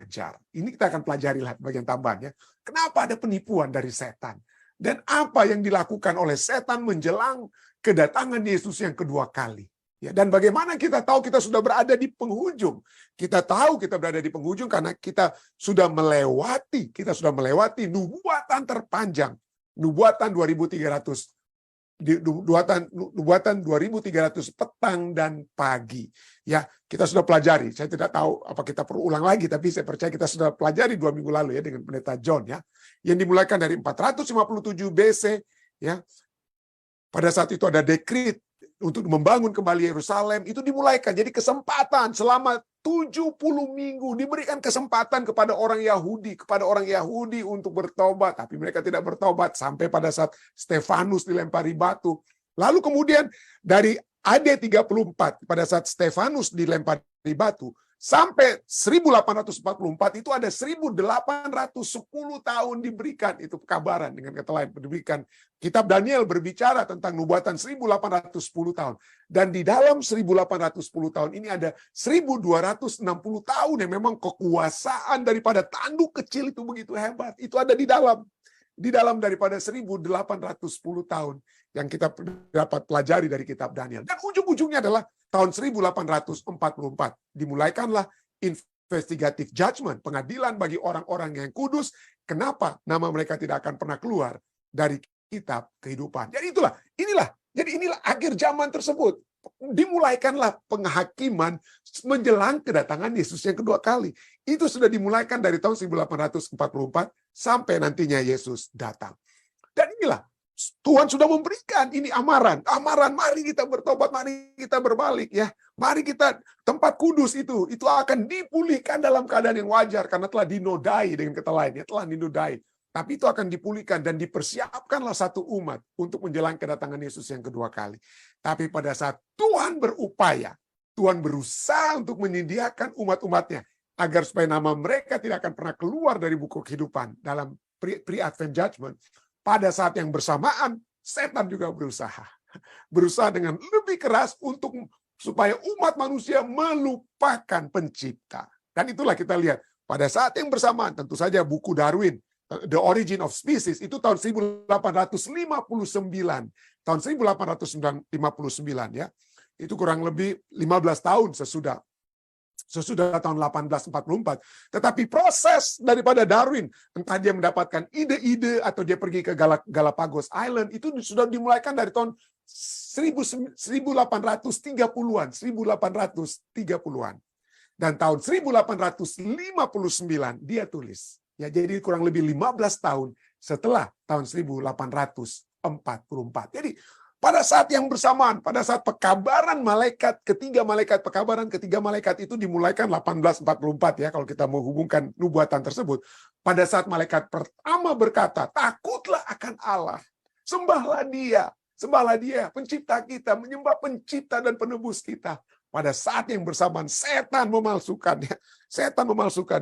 wajar. Ini kita akan pelajari lihat bagian tambahannya. Kenapa ada penipuan dari setan? Dan apa yang dilakukan oleh setan menjelang kedatangan Yesus yang kedua kali. Ya, dan bagaimana kita tahu kita sudah berada di penghujung? Kita tahu kita berada di penghujung karena kita sudah melewati nubuatan terpanjang. Nubuatan 2300 nubuatan 2300 petang dan pagi. Ya, kita sudah pelajari. Saya tidak tahu apa kita perlu ulang lagi, tapi saya percaya kita sudah pelajari 2 minggu lalu ya dengan pendeta John ya. Yang dimulaikan dari 457 BC ya. Pada saat itu ada dekret untuk membangun kembali Yerusalem, itu dimulaikan. Jadi kesempatan selama 70 minggu diberikan kesempatan kepada orang Yahudi untuk bertobat, tapi mereka tidak bertobat sampai pada saat Stefanus dilempari batu. Lalu kemudian dari AD 34 pada saat Stefanus dilempari batu sampai 1844 itu ada 1810 tahun diberikan itu kabaran, dengan kata lain diberikan. Kitab Daniel berbicara tentang nubuatan 1810 tahun. Dan di dalam 1810 tahun ini ada 1260 tahun yang memang kekuasaan daripada tanduk kecil itu begitu hebat. Itu ada di dalam daripada 1810 tahun yang kita dapat pelajari dari kitab Daniel. Dan ujung-ujungnya adalah tahun 1844. Dimulaikanlah investigative judgment, pengadilan bagi orang-orang yang kudus. Kenapa nama mereka tidak akan pernah keluar dari kitab kehidupan. Jadi inilah akhir zaman tersebut. Dimulaikanlah penghakiman menjelang kedatangan Yesus yang kedua kali. Itu sudah dimulaikan dari tahun 1844 sampai nantinya Yesus datang. Dan inilah Tuhan sudah memberikan ini amaran, mari kita bertobat, mari kita berbalik ya. Mari kita, tempat kudus itu akan dipulihkan dalam keadaan yang wajar karena telah dinodai, dengan kata lain ya, telah dinodai. Tapi itu akan dipulihkan dan dipersiapkanlah satu umat untuk menjelang kedatangan Yesus yang kedua kali. Tapi pada saat Tuhan berupaya, Tuhan berusaha untuk menyediakan umat-umatnya agar supaya nama mereka tidak akan pernah keluar dari buku kehidupan dalam pre-advent judgment. Pada saat yang bersamaan, setan juga berusaha dengan lebih keras supaya umat manusia melupakan pencipta. Dan itulah kita lihat pada saat yang bersamaan, tentu saja buku Darwin, The Origin of Species, itu tahun 1859. Tahun 1859 ya. Itu kurang lebih 15 tahun sesudah tahun 1844. Tetapi proses daripada Darwin, entah dia mendapatkan ide-ide atau dia pergi ke Galapagos Island, itu sudah dimulaikan dari tahun 1830-an. Dan tahun 1859 dia tulis. Ya, jadi kurang lebih 15 tahun setelah tahun 1844. Jadi pada saat yang bersamaan, pada saat pekabaran ketiga malaikat itu dimulaikan 1844 ya, kalau kita menghubungkan nubuatan tersebut. Pada saat malaikat pertama berkata, takutlah akan Allah, sembahlah dia, pencipta kita, menyembah pencipta dan penebus kita. Pada saat yang bersamaan, setan memalsukannya.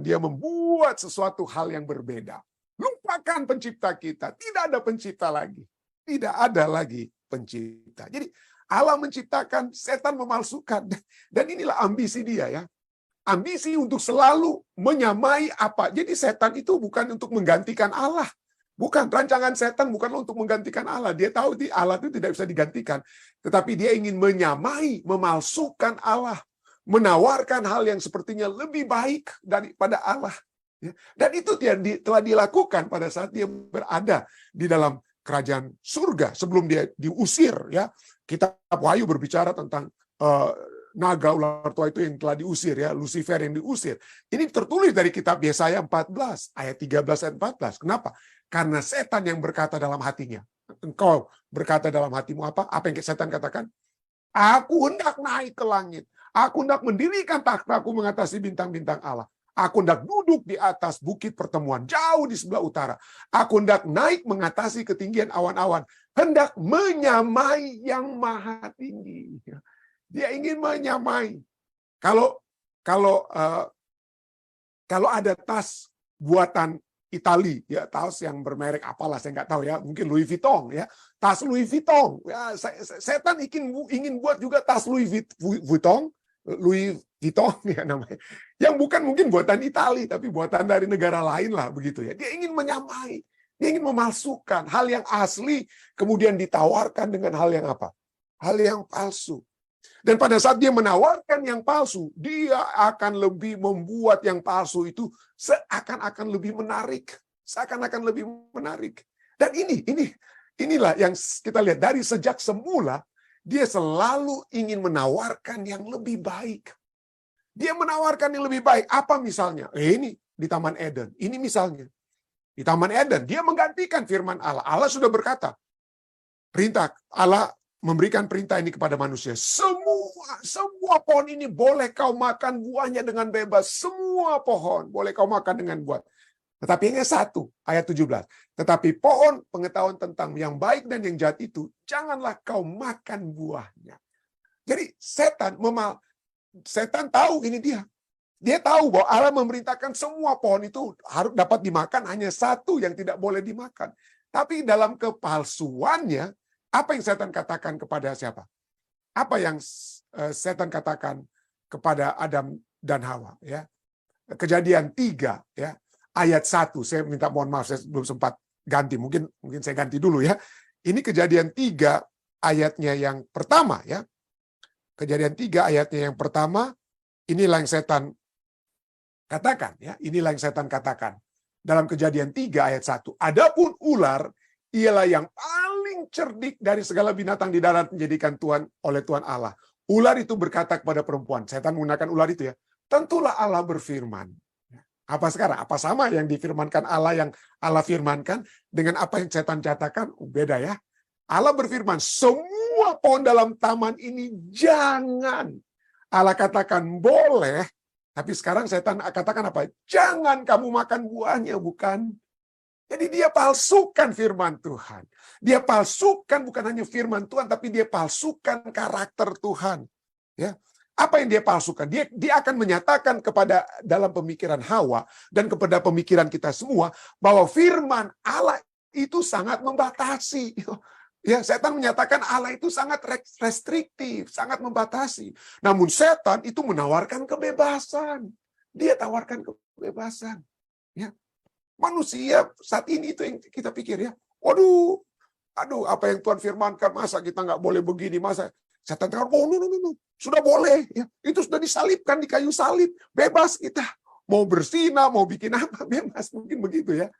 Dia membuat sesuatu hal yang berbeda. Lupakan pencipta kita, tidak ada pencipta lagi. Tidak ada lagi pencipta. Jadi Allah menciptakan, setan memalsukan. Dan inilah ambisi dia ya. Ambisi untuk selalu menyamai apa. Jadi setan itu bukan untuk menggantikan Allah. Bukan, rancangan setan bukanlah untuk menggantikan Allah. Dia tahu Allah itu tidak bisa digantikan. Tetapi dia ingin menyamai, memalsukan Allah. Menawarkan hal yang sepertinya lebih baik daripada Allah. Dan itu telah dilakukan pada saat dia berada di dalam kerajaan surga sebelum dia diusir ya. Kitab Wahyu berbicara tentang naga ular tua itu yang telah diusir ya, Lucifer yang diusir. Ini tertulis dari kitab Yesaya 14 ayat 13 dan 14. Kenapa? Karena setan yang berkata dalam hatinya. Engkau berkata dalam hatimu apa? Apa yang setan katakan? Aku hendak naik ke langit. Aku hendak mendirikan takhtaku mengatasi bintang-bintang Allah. Aku hendak duduk di atas bukit pertemuan, jauh di sebelah utara. Aku hendak naik mengatasi ketinggian awan-awan. Hendak menyamai yang maha tinggi. Dia ingin menyamai. Kalau ada tas buatan Itali, ya tas yang bermerek apalah saya nggak tahu ya, mungkin Louis Vuitton ya, tas Louis Vuitton. Ya, setan ingin buat juga tas Louis Vuitton Louis Vuitton ya namanya. Yang bukan mungkin buatan Italia, tapi buatan dari negara lain lah begitu ya. Dia ingin menyamai, dia ingin memalsukan hal yang asli, kemudian ditawarkan dengan hal yang apa? Hal yang palsu. Dan pada saat dia menawarkan yang palsu, dia akan lebih membuat yang palsu itu seakan-akan lebih menarik. Seakan-akan lebih menarik. Dan inilah yang kita lihat dari sejak semula, dia selalu ingin menawarkan yang lebih baik. Dia menawarkan yang lebih baik. Apa misalnya? Ini di Taman Eden. Ini misalnya. Di Taman Eden, dia menggantikan firman Allah. Allah sudah berkata, Allah memberikan perintah ini kepada manusia. Semua pohon ini boleh kau makan buahnya dengan bebas. Semua pohon boleh kau makan dengan buah. Tetapi hanya satu, ayat 17. Tetapi pohon pengetahuan tentang yang baik dan yang jahat itu, janganlah kau makan buahnya. Jadi setan tahu ini dia. Dia tahu bahwa Allah memerintahkan semua pohon itu harus dapat dimakan, hanya satu yang tidak boleh dimakan. Tapi dalam kepalsuannya, apa yang setan katakan kepada siapa? Apa yang setan katakan kepada Adam dan Hawa? Ya, Kejadian 3, ya. Ayat 1, saya minta mohon maaf, saya belum sempat ganti. Mungkin saya ganti dulu ya. Ini Kejadian 3 ayatnya yang pertama ya. Kejadian 3 ayatnya yang pertama, inilah yang setan katakan ya. Inilah yang setan katakan. Dalam Kejadian 3 ayat 1. Adapun ular ialah yang paling cerdik dari segala binatang di darat menjadikan oleh Tuhan Allah. Ular itu berkata kepada perempuan, setan menggunakan ular itu ya. Tentulah Allah berfirman. Apa sekarang? Apa sama yang difirmankan Allah, yang Allah firmankan dengan apa yang setan katakan? Beda ya. Allah berfirman, semua pohon dalam taman ini jangan. Allah katakan boleh, tapi sekarang setan katakan apa? Jangan kamu makan buahnya, bukan? Jadi dia palsukan firman Tuhan. Dia palsukan bukan hanya firman Tuhan, tapi dia palsukan karakter Tuhan. Ya. Apa yang dia palsukan? Dia akan menyatakan kepada dalam pemikiran Hawa dan kepada pemikiran kita semua bahwa firman Allah itu sangat membatasi. Ya, setan menyatakan Allah itu sangat restriktif, sangat membatasi. Namun setan itu menawarkan kebebasan. Dia tawarkan kebebasan. Ya. Manusia saat ini itu yang kita pikir ya. Waduh, apa yang Tuhan firmankan, masa kita nggak boleh begini, masa setan katakan, oh no, sudah boleh, ya. Itu sudah disalibkan di kayu salib, bebas kita. Mau berzina, mau bikin apa, bebas, mungkin begitu ya.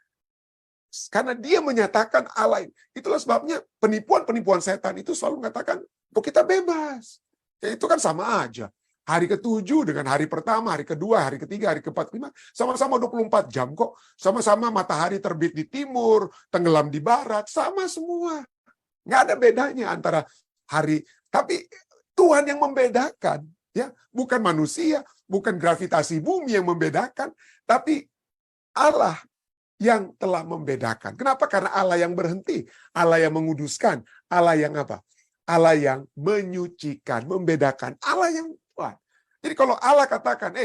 Karena dia menyatakan Allah. Itulah sebabnya penipuan setan itu selalu mengatakan, bahwa kita bebas. Ya, itu kan sama aja. Hari ke-7 dengan hari pertama, hari kedua, hari ketiga, hari ke-4, ke-5, sama-sama 24 jam kok. Sama-sama matahari terbit di timur, tenggelam di barat, sama semua. Nggak ada bedanya antara hari. Tapi Tuhan yang membedakan, ya, bukan manusia, bukan gravitasi bumi yang membedakan, tapi Allah yang telah membedakan. Kenapa? Karena Allah yang berhenti, Allah yang menguduskan, Allah yang apa? Allah yang menyucikan, membedakan, Allah yang buat. Jadi kalau Allah katakan,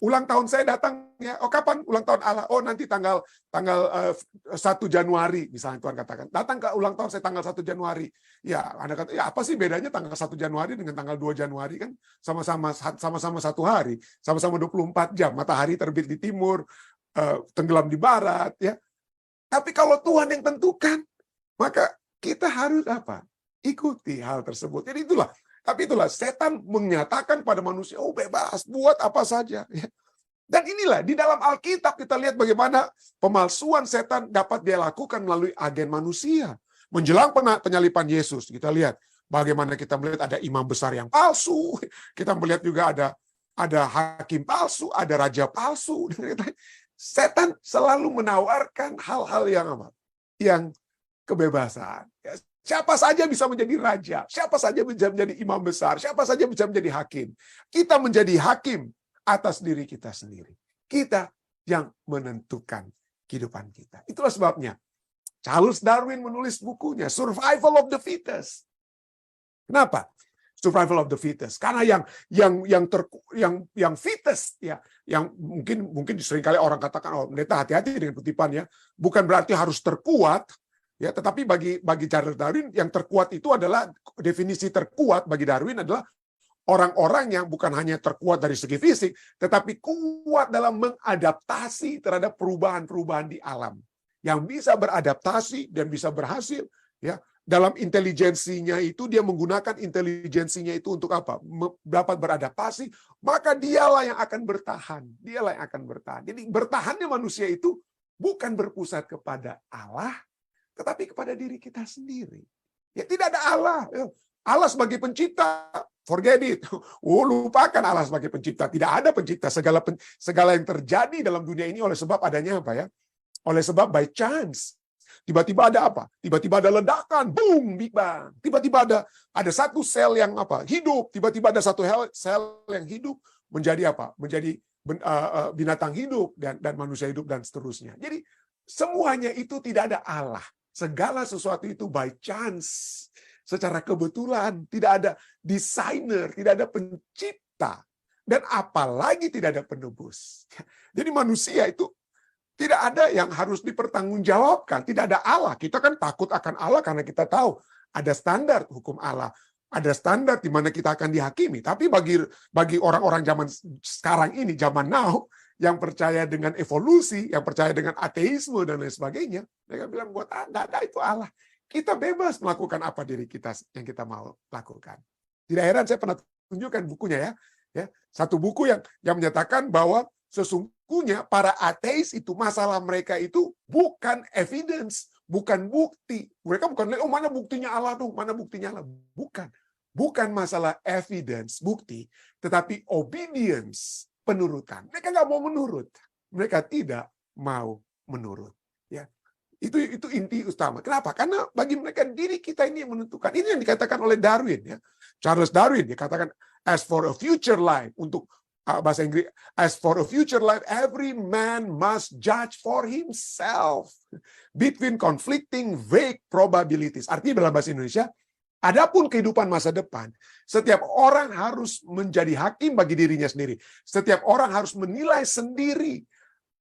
ulang tahun saya datang ya. Oh, kapan ulang tahun Allah? Oh, nanti tanggal 1 Januari misalnya Tuhan katakan. Datang ke ulang tahun saya tanggal 1 Januari. Ya, Anda kata, ya apa sih bedanya tanggal 1 Januari dengan tanggal 2 Januari kan sama-sama satu hari, sama-sama 24 jam. Matahari terbit di timur, tenggelam di barat ya. Tapi kalau Tuhan yang tentukan, maka kita harus apa? Ikuti hal tersebut. Jadi itulah setan menyatakan pada manusia, oh bebas, buat apa saja. Dan inilah, di dalam Alkitab kita lihat bagaimana pemalsuan setan dapat dia lakukan melalui agen manusia. Menjelang penyalipan Yesus, kita lihat bagaimana kita melihat ada imam besar yang palsu, kita melihat juga ada hakim palsu, ada raja palsu. Setan selalu menawarkan hal-hal yang apa? Yang kebebasan. Siapa saja bisa menjadi raja, siapa saja bisa menjadi imam besar, siapa saja bisa menjadi hakim. Kita menjadi hakim atas diri kita sendiri. Kita yang menentukan kehidupan kita. Itulah sebabnya Charles Darwin menulis bukunya Survival of the Fittest. Kenapa? Survival of the Fittest. Karena yang fittest ya, yang mungkin seringkali orang katakan, oh pendeta hati-hati dengan kutipan ya, bukan berarti harus terkuat. Ya, tetapi bagi Charles Darwin yang terkuat itu adalah definisi terkuat bagi Darwin adalah orang-orang yang bukan hanya terkuat dari segi fisik, tetapi kuat dalam mengadaptasi terhadap perubahan-perubahan di alam. Yang bisa beradaptasi dan bisa berhasil, ya, dalam intelijensinya itu, dia menggunakan intelijensinya itu untuk apa? Dapat beradaptasi, maka dialah yang akan bertahan. Dialah yang akan bertahan. Jadi bertahannya manusia itu bukan berpusat kepada Allah, tetapi kepada diri kita sendiri. Ya, tidak ada Allah. Allah sebagai pencipta, forget it. Lupakan Allah sebagai pencipta. Tidak ada pencipta. Segala yang terjadi dalam dunia ini oleh sebab adanya apa ya? Oleh sebab by chance. Tiba-tiba ada apa? Tiba-tiba ada ledakan, boom, Big Bang. Tiba-tiba ada satu sel yang apa? Hidup. Tiba-tiba ada satu sel yang hidup menjadi apa? Menjadi binatang hidup dan manusia hidup dan seterusnya. Jadi semuanya itu tidak ada Allah. Segala sesuatu itu by chance, secara kebetulan, tidak ada desainer, tidak ada pencipta, dan apalagi tidak ada penebus. Jadi manusia itu tidak ada yang harus dipertanggungjawabkan. Tidak ada Allah. Kita kan takut akan Allah karena kita tahu ada standar hukum Allah. Ada standar di mana kita akan dihakimi. Tapi bagi orang-orang zaman sekarang ini, zaman now, yang percaya dengan evolusi, yang percaya dengan ateisme dan lain sebagainya, mereka bilang, buat nggak ada itu Allah. Kita bebas melakukan apa diri kita yang kita mau lakukan. Tidak heran saya pernah tunjukkan bukunya ya. Satu buku yang menyatakan bahwa sesungguhnya para ateis itu masalah mereka itu bukan evidence, bukan bukti. Mereka bukan, oh mana buktinya Allah tuh, mana buktinya Allah. Bukan masalah evidence, bukti, tetapi obedience, penurutan. Mereka nggak mau menurut. Mereka tidak mau menurut. Ya, itu inti utama. Kenapa? Karena bagi mereka diri kita ini yang menentukan. Ini yang dikatakan oleh Darwin. Ya. Charles Darwin dikatakan, as for a future life, untuk bahasa Inggris, as for a future life, every man must judge for himself between conflicting vague probabilities. Artinya dalam bahasa Indonesia, adapun kehidupan masa depan, setiap orang harus menjadi hakim bagi dirinya sendiri. Setiap orang harus menilai sendiri.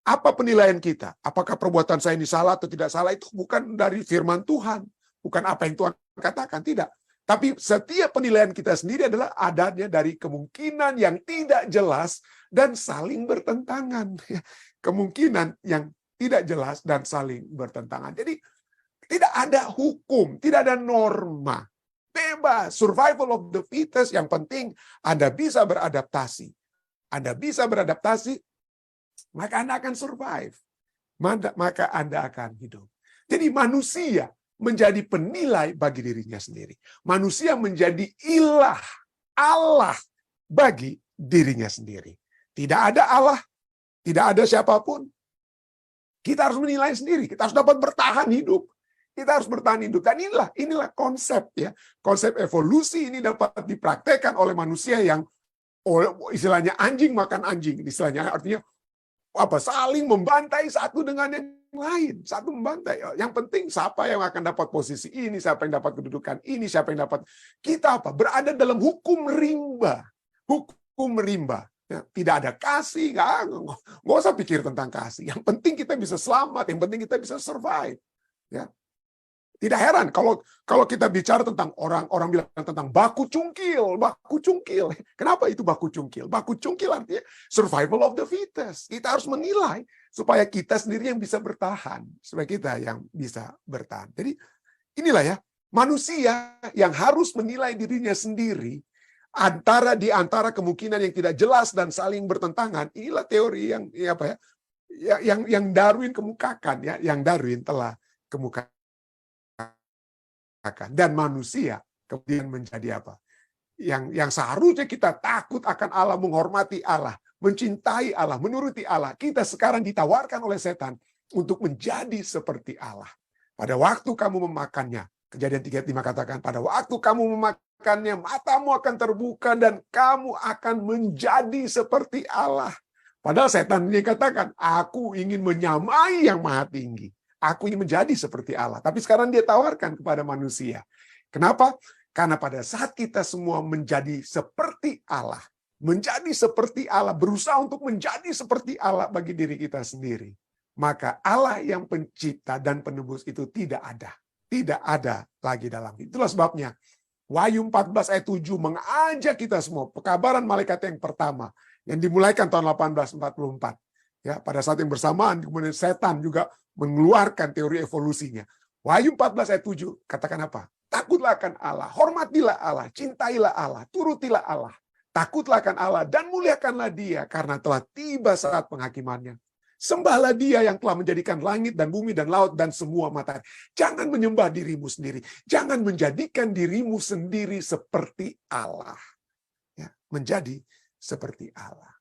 Apa penilaian kita? Apakah perbuatan saya ini salah atau tidak salah? Itu bukan dari firman Tuhan. Bukan apa yang Tuhan katakan, tidak. Tapi setiap penilaian kita sendiri adalah adanya dari kemungkinan yang tidak jelas dan saling bertentangan. Kemungkinan yang tidak jelas dan saling bertentangan. Jadi tidak ada hukum, tidak ada norma. Bebas, survival of the fittest. Yang penting Anda bisa beradaptasi. Anda bisa beradaptasi, maka Anda akan survive. Maka Anda akan hidup. Jadi manusia menjadi penilai bagi dirinya sendiri. Manusia menjadi ilah, Allah bagi dirinya sendiri. Tidak ada Allah, tidak ada siapapun. Kita harus menilai sendiri. Kita harus dapat bertahan hidup. Kita harus bertahan hidup. Dan inilah konsep ya. Konsep evolusi ini dapat dipraktekkan oleh manusia yang istilahnya anjing makan anjing. Istilahnya artinya apa? Saling membantai satu dengan yang lain. Satu membantai. Yang penting siapa yang akan dapat posisi ini, siapa yang dapat kedudukan ini, siapa yang dapat. Kita apa? Berada dalam hukum rimba. Hukum rimba. Ya, tidak ada kasih, nggak usah pikir tentang kasih. Yang penting kita bisa selamat, yang penting kita bisa survive. Ya. Tidak heran kalau kita bicara tentang orang bilang tentang baku cungkil. Kenapa itu baku cungkil? Baku cungkil artinya survival of the fittest. Kita harus menilai supaya kita sendiri yang bisa bertahan, supaya kita yang bisa bertahan. Jadi inilah ya, manusia yang harus menilai dirinya sendiri di antara kemungkinan yang tidak jelas dan saling bertentangan. Inilah teori yang Darwin kemukakan ya, yang Darwin telah kemukakan. Dan manusia kemudian menjadi apa? Yang seharusnya kita takut akan Allah, menghormati Allah, mencintai Allah, menuruti Allah. Kita sekarang ditawarkan oleh setan untuk menjadi seperti Allah. Pada waktu kamu memakannya, Kejadian 3:5 katakan, pada waktu kamu memakannya, matamu akan terbuka dan kamu akan menjadi seperti Allah. Padahal setan ini katakan, aku ingin menyamai yang maha tinggi. Aku ingin menjadi seperti Allah. Tapi sekarang dia tawarkan kepada manusia. Kenapa? Karena pada saat kita semua menjadi seperti Allah, berusaha untuk menjadi seperti Allah bagi diri kita sendiri, maka Allah yang pencipta dan penebus itu tidak ada lagi dalam. Itulah sebabnya Wahyu 14 ayat 7 mengajak kita semua, pekabaran malaikat yang pertama yang dimulaikan tahun 1844. Ya, pada saat yang bersamaan kemudian setan juga mengeluarkan teori evolusinya. Wahyu 14 ayat 7 katakan apa? Takutlah akan Allah, hormatilah Allah, cintailah Allah, turutilah Allah. Takutlah akan Allah dan muliakanlah Dia karena telah tiba saat penghakimannya. Sembahlah Dia yang telah menjadikan langit dan bumi dan laut dan semua matahari. Jangan menyembah dirimu sendiri. Jangan menjadikan dirimu sendiri seperti Allah. Ya, menjadi seperti Allah.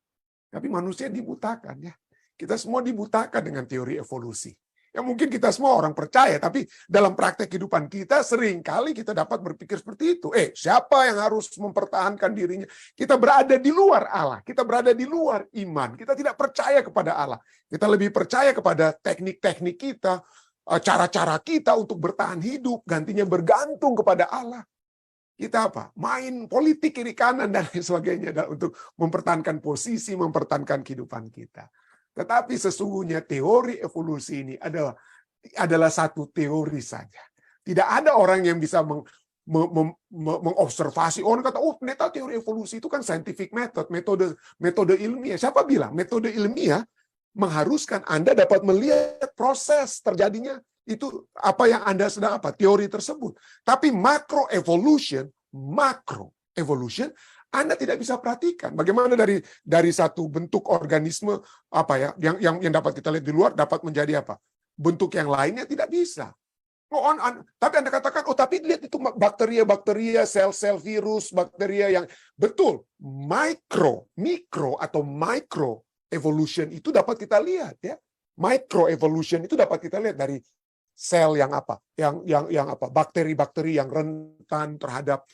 Tapi manusia dibutakan ya. Kita semua dibutakan dengan teori evolusi. Ya mungkin kita semua orang percaya, tapi dalam praktek kehidupan kita seringkali kita dapat berpikir seperti itu. Siapa yang harus mempertahankan dirinya? Kita berada di luar Allah, kita berada di luar iman, kita tidak percaya kepada Allah. Kita lebih percaya kepada teknik-teknik kita, cara-cara kita untuk bertahan hidup, gantinya bergantung kepada Allah. Kita apa? Main politik kiri kanan dan lain sebagainya untuk mempertahankan posisi, mempertahankan kehidupan kita. Tetapi sesungguhnya teori evolusi ini adalah satu teori saja. Tidak ada orang yang bisa mengobservasi. Orang kata, ternyata teori evolusi itu kan scientific method, metode ilmiah. Siapa bilang? Metode ilmiah mengharuskan Anda dapat melihat proses terjadinya itu apa yang Anda sedang teori tersebut. Tapi macro evolution Anda tidak bisa perhatikan bagaimana dari satu bentuk organisme yang dapat kita lihat di luar dapat menjadi bentuk yang lainnya tidak bisa. Tapi Anda katakan, tapi lihat itu bakteria, sel-sel virus, bakteria yang betul mikro atau micro evolution itu dapat kita lihat ya. Micro evolution itu dapat kita lihat dari sel yang bakteri-bakteri yang rentan terhadap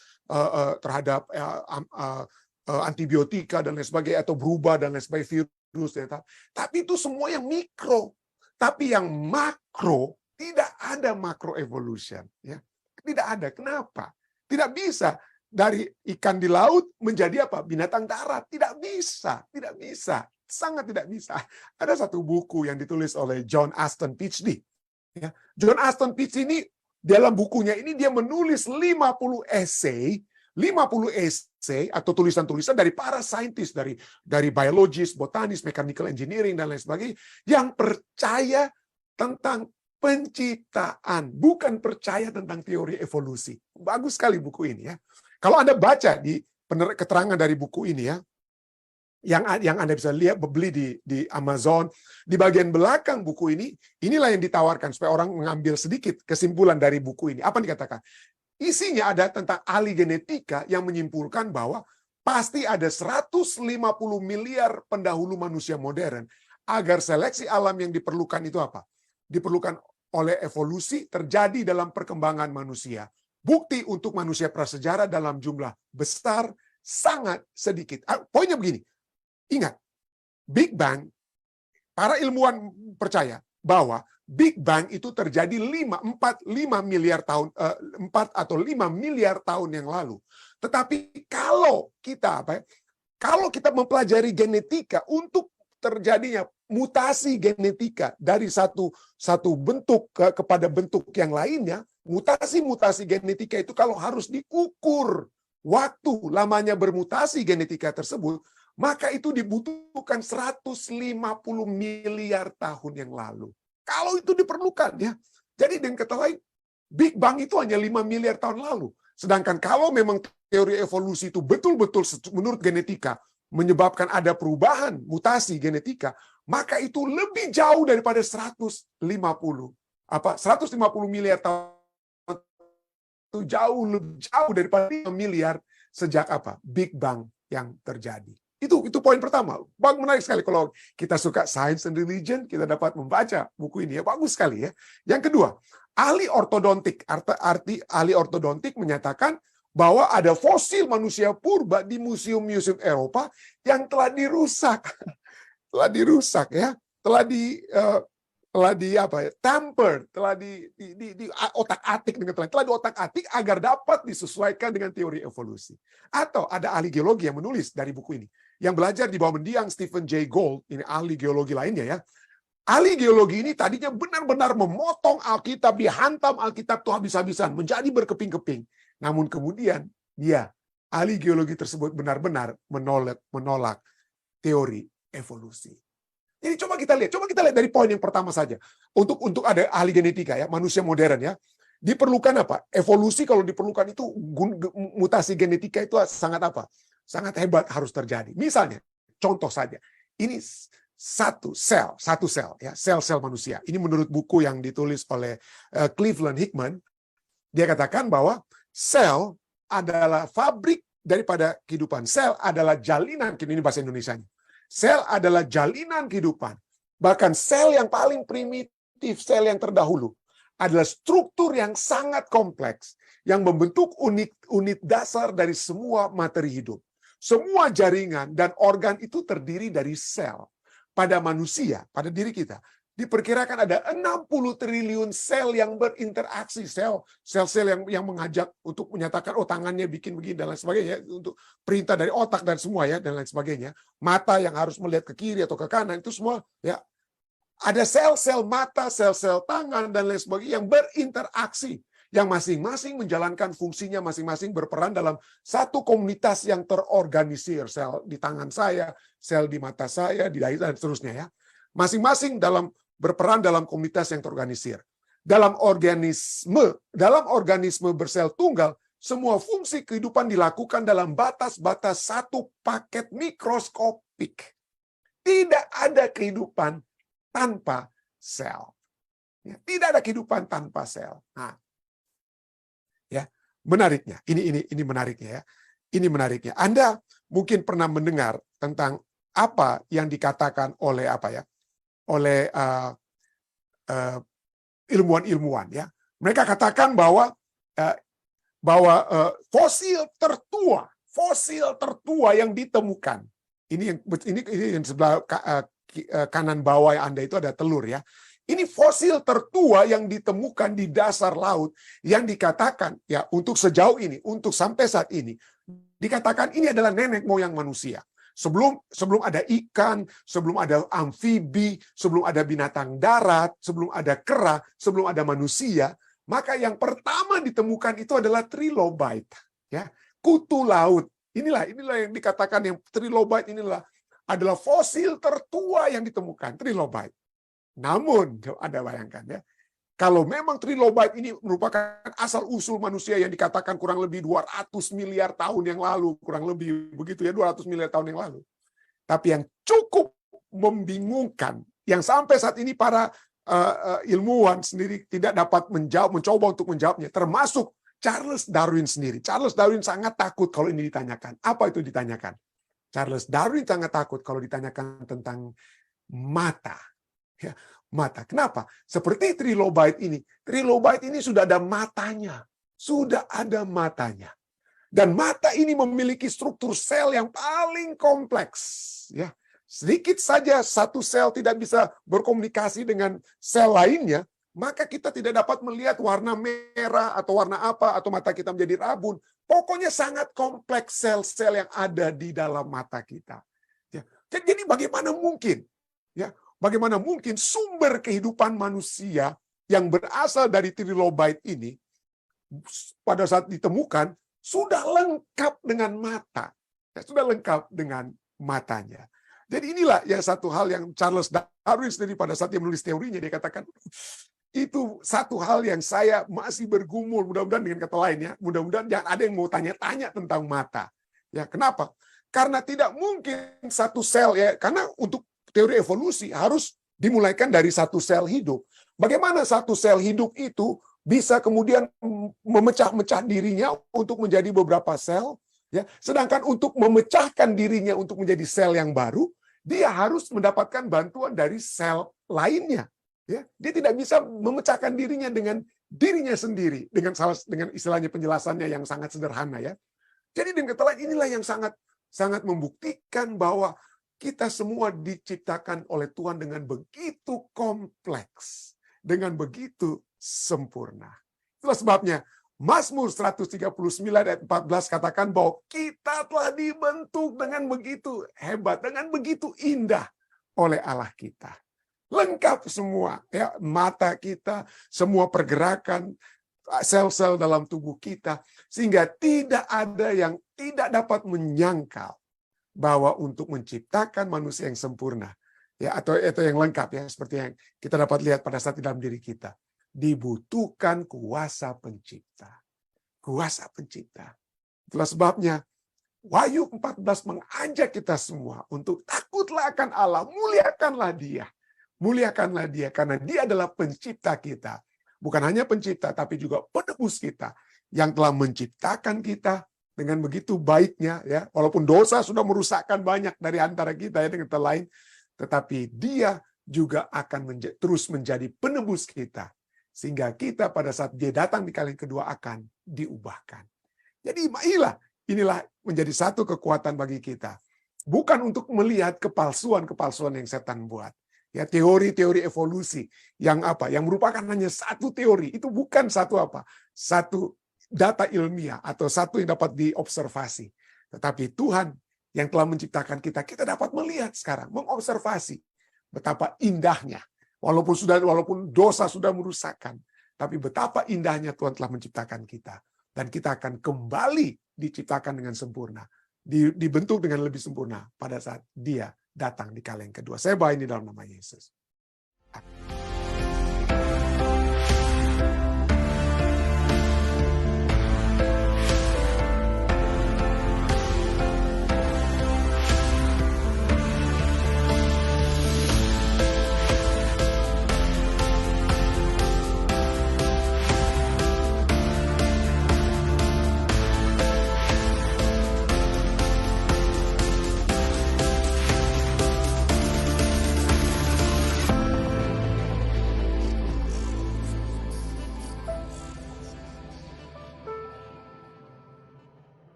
antibiotika dan lain sebagainya atau berubah dan lain sebagainya virus ya. Tapi itu semua yang mikro. Tapi yang makro tidak ada macro evolution ya. Tidak ada. Kenapa? Tidak bisa dari ikan di laut menjadi binatang darat. Tidak bisa. Sangat tidak bisa. Ada satu buku yang ditulis oleh John Aston PhD. Ya. John Aston PhD ini dalam bukunya ini dia menulis 50 essay atau tulisan-tulisan dari para saintis, dari biologis, botanis, mechanical engineering dan lain sebagainya yang percaya tentang penciptaan, bukan percaya tentang teori evolusi. Bagus sekali buku ini ya. Kalau Anda baca di keterangan dari buku ini ya, yang Anda bisa lihat beli di Amazon, di bagian belakang buku ini, inilah yang ditawarkan supaya orang mengambil sedikit kesimpulan dari buku ini. Apa yang dikatakan? Isinya ada tentang ahli genetika yang menyimpulkan bahwa pasti ada 150 miliar pendahulu manusia modern agar seleksi alam yang diperlukan itu diperlukan oleh evolusi terjadi dalam perkembangan manusia. Bukti untuk manusia prasejarah dalam jumlah besar sangat sedikit. Poinnya begini. Ingat, Big Bang, para ilmuwan percaya bahwa Big Bang itu terjadi 4 miliar tahun, 4 atau 5 miliar tahun yang lalu. Tetapi kalau kita mempelajari genetika untuk terjadinya mutasi genetika dari satu bentuk kepada bentuk yang lainnya, mutasi genetika itu kalau harus diukur waktu lamanya bermutasi genetika tersebut, maka itu dibutuhkan 150 miliar tahun yang lalu. Kalau itu diperlukan ya. Jadi dengan kata lain, Big Bang itu hanya 5 miliar tahun lalu. Sedangkan kalau memang teori evolusi itu betul-betul menurut genetika menyebabkan ada perubahan mutasi genetika, maka itu lebih jauh daripada 150 miliar tahun, itu lebih jauh daripada 5 miliar sejak Big Bang yang terjadi. Itu poin pertama. Menarik sekali kalau kita suka science and religion, kita dapat membaca buku ini ya, bagus sekali ya. Yang kedua, ahli ortodontik, ahli ortodontik menyatakan bahwa ada fosil manusia purba di museum-museum Eropa yang telah dirusak. Telah dirusak ya, telah tamper, telah di otak-atik telah diotak-atik agar dapat disesuaikan dengan teori evolusi. Atau ada ahli geologi yang menulis dari buku ini, yang belajar di bawah mendiang Stephen Jay Gould, ini ahli geologi lainnya ya. Ahli geologi ini tadinya benar-benar memotong Alkitab, dihantam Alkitab itu habis-habisan, menjadi berkeping-keping. Namun kemudian dia, ahli geologi tersebut benar-benar menolak teori evolusi. Jadi coba kita lihat dari poin yang pertama saja. Untuk ada ahli genetika ya, manusia modern ya. Diperlukan apa? Evolusi kalau diperlukan itu mutasi genetika itu sangat apa? Sangat hebat harus terjadi. Misalnya, contoh saja. Ini satu sel ya, sel-sel manusia. Ini menurut buku yang ditulis oleh Cleveland Hickman. Dia katakan bahwa sel adalah fabrik daripada kehidupan. Sel adalah jalinan, ini bahasa Indonesianya. Sel adalah jalinan kehidupan. Bahkan sel yang paling primitif, sel yang terdahulu, adalah struktur yang sangat kompleks yang membentuk unit dasar dari semua materi hidup. Semua jaringan dan organ itu terdiri dari sel. Pada manusia, pada diri kita, diperkirakan ada 60 triliun sel yang berinteraksi, sel-sel yang mengajak untuk menyatakan tangannya bikin begini dan lain sebagainya, untuk perintah dari otak dan semua ya dan lain sebagainya. Mata yang harus melihat ke kiri atau ke kanan itu semua ya. Ada sel-sel mata, sel-sel tangan dan lain sebagainya yang berinteraksi, yang masing-masing menjalankan fungsinya, masing-masing berperan dalam satu komunitas yang terorganisir. Sel di tangan saya, sel di mata saya, di dahi dan seterusnya ya. Masing-masing berperan dalam komunitas yang terorganisir. Dalam organisme bersel tunggal, semua fungsi kehidupan dilakukan dalam batas-batas satu paket mikroskopik. Tidak ada kehidupan tanpa sel. Ya, tidak ada kehidupan tanpa sel. Nah, ya, menariknya. Ini menariknya ya. Ini menariknya. Anda mungkin pernah mendengar tentang apa yang dikatakan oleh oleh ilmuwan-ilmuwan ya. Mereka katakan bahwa fosil tertua yang ditemukan. Ini yang sebelah kanan bawah Anda itu ada telur ya. Ini fosil tertua yang ditemukan di dasar laut yang dikatakan ya untuk sejauh ini, untuk sampai saat ini dikatakan ini adalah nenek moyang manusia. Sebelum ada ikan, sebelum ada amfibi, sebelum ada binatang darat, sebelum ada kera, sebelum ada manusia, maka yang pertama ditemukan itu adalah trilobite, ya, kutu laut. Inilah yang dikatakan yang trilobite adalah fosil tertua yang ditemukan, trilobite. Namun, Anda bayangkan ya, kalau memang trilobite ini merupakan asal-usul manusia yang dikatakan kurang lebih 200 miliar tahun yang lalu, kurang lebih begitu ya, 200 miliar tahun yang lalu. Tapi yang cukup membingungkan, yang sampai saat ini para ilmuwan sendiri tidak dapat mencoba untuk menjawabnya, termasuk Charles Darwin sendiri. Charles Darwin sangat takut kalau ini ditanyakan. Apa itu ditanyakan? Charles Darwin sangat takut kalau ditanyakan tentang mata. Ya, mata. Kenapa? Seperti trilobite ini. Trilobite ini sudah ada matanya. Sudah ada matanya. Dan mata ini memiliki struktur sel yang paling kompleks. Ya, sedikit saja satu sel tidak bisa berkomunikasi dengan sel lainnya, maka kita tidak dapat melihat warna merah atau warna apa, atau mata kita menjadi rabun. Pokoknya sangat kompleks sel-sel yang ada di dalam mata kita. Ya, jadi bagaimana mungkin? Ya, bagaimana mungkin sumber kehidupan manusia yang berasal dari trilobite ini pada saat ditemukan sudah lengkap dengan mata. Ya, sudah lengkap dengan matanya. Jadi inilah ya satu hal yang Charles Darwin sendiri pada saat dia menulis teorinya, dia katakan, itu satu hal yang saya masih bergumul, mudah-mudahan dengan kata lainnya, mudah-mudahan jangan ada yang mau tanya-tanya tentang mata. Ya, kenapa? Karena tidak mungkin satu sel ya, karena untuk teori evolusi harus dimulaikan dari satu sel hidup. Bagaimana satu sel hidup itu bisa kemudian memecah-mecah dirinya untuk menjadi beberapa sel, ya. Sedangkan untuk memecahkan dirinya untuk menjadi sel yang baru, dia harus mendapatkan bantuan dari sel lainnya. Ya, dia tidak bisa memecahkan dirinya dengan dirinya sendiri dengan istilahnya penjelasannya yang sangat sederhana ya. Jadi dengan kata lain inilah yang sangat membuktikan bahwa kita semua diciptakan oleh Tuhan dengan begitu kompleks, dengan begitu sempurna. Itulah sebabnya Mazmur 139 ayat 14 katakan bahwa kita telah dibentuk dengan begitu hebat, dengan begitu indah oleh Allah kita. Lengkap semua, ya, mata kita, semua pergerakan, sel-sel dalam tubuh kita, sehingga tidak ada yang tidak dapat menyangkal bahwa untuk menciptakan manusia yang sempurna, ya, atau yang lengkap, ya, seperti yang kita dapat lihat pada saat di dalam diri kita, dibutuhkan kuasa pencipta. Kuasa pencipta. Itulah sebabnya Wahyu 14 mengajak kita semua untuk takutlah akan Allah, muliakanlah Dia. Muliakanlah Dia karena Dia adalah pencipta kita. Bukan hanya pencipta, tapi juga penebus kita yang telah menciptakan kita dengan begitu baiknya, ya. Walaupun dosa sudah merusakkan banyak dari antara kita, ya, dengan kata lain, tetapi Dia juga akan terus menjadi penebus kita, sehingga kita pada saat Dia datang di kali kedua akan diubahkan. Jadi inilah menjadi satu kekuatan bagi kita, bukan untuk melihat kepalsuan-kepalsuan yang setan buat. Ya, teori-teori evolusi yang merupakan hanya satu teori, itu bukan satu data ilmiah atau satu yang dapat diobservasi. Tetapi Tuhan yang telah menciptakan kita dapat melihat sekarang, mengobservasi betapa indahnya, walaupun dosa sudah merusakkan, tapi betapa indahnya Tuhan telah menciptakan kita, dan kita akan kembali diciptakan dengan sempurna, dibentuk dengan lebih sempurna pada saat Dia datang di kala yang kedua. Saya bawa ini dalam nama Yesus.